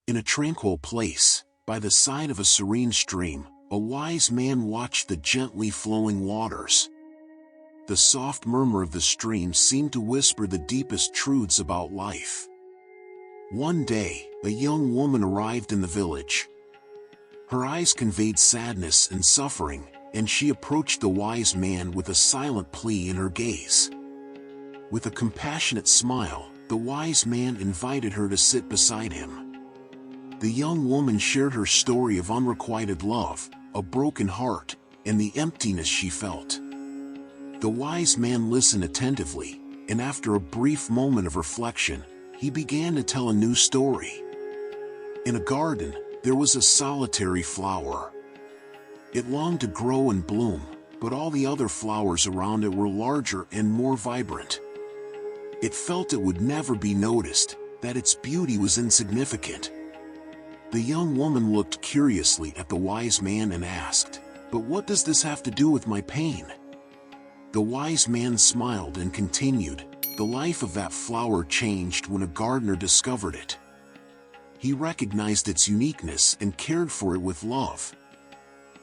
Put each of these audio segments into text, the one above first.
In a tranquil place, by the side of a serene stream, a wise man watched the gently flowing waters. The soft murmur of the stream seemed to whisper the deepest truths about life. One day, a young woman arrived in the village. Her eyes conveyed sadness and suffering, and she approached the wise man with a silent plea in her gaze. With a compassionate smile, the wise man invited her to sit beside him. The young woman shared her story of unrequited love, a broken heart, and the emptiness she felt. The wise man listened attentively, and after a brief moment of reflection, he began to tell a new story. In a garden, there was a solitary flower. It longed to grow and bloom, but all the other flowers around it were larger and more vibrant. It felt it would never be noticed, that its beauty was insignificant. The young woman looked curiously at the wise man and asked, "But what does this have to do with my pain?" The wise man smiled and continued, "The life of that flower changed when a gardener discovered it. He recognized its uniqueness and cared for it with love.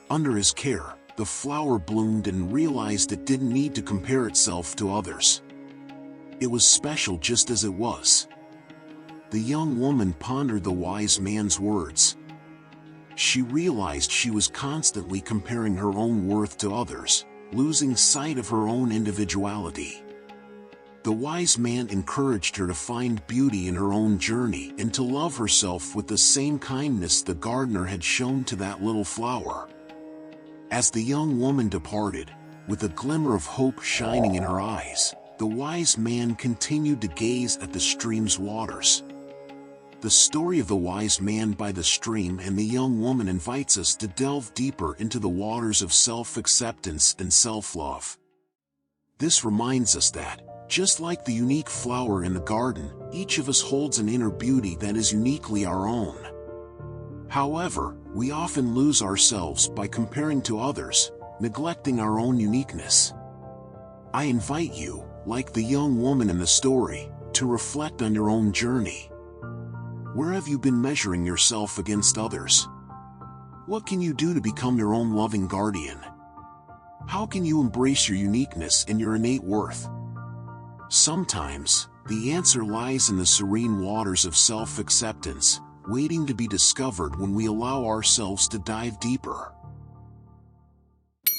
Under his care, the flower bloomed and realized it didn't need to compare itself to others. It was special just as it was." The young woman pondered the wise man's words. She realized she was constantly comparing her own worth to others, losing sight of her own individuality. The wise man encouraged her to find beauty in her own journey and to love herself with the same kindness the gardener had shown to that little flower. As the young woman departed, with a glimmer of hope shining in her eyes, the wise man continued to gaze at the stream's waters. The story of the wise man by the stream and the young woman invites us to delve deeper into the waters of self-acceptance and self-love. This reminds us that, just like the unique flower in the garden, each of us holds an inner beauty that is uniquely our own. However, we often lose ourselves by comparing to others, neglecting our own uniqueness. I invite you, like the young woman in the story, to reflect on your own journey. Where have you been measuring yourself against others? What can you do to become your own loving guardian? How can you embrace your uniqueness and your innate worth? Sometimes, the answer lies in the serene waters of self-acceptance, waiting to be discovered when we allow ourselves to dive deeper.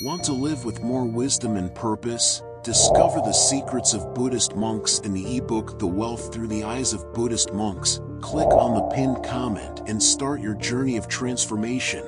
Want to live with more wisdom and purpose? Discover the secrets of Buddhist monks in the ebook The Wealth Through the Eyes of Buddhist Monks. Click on the pinned comment and start your journey of transformation.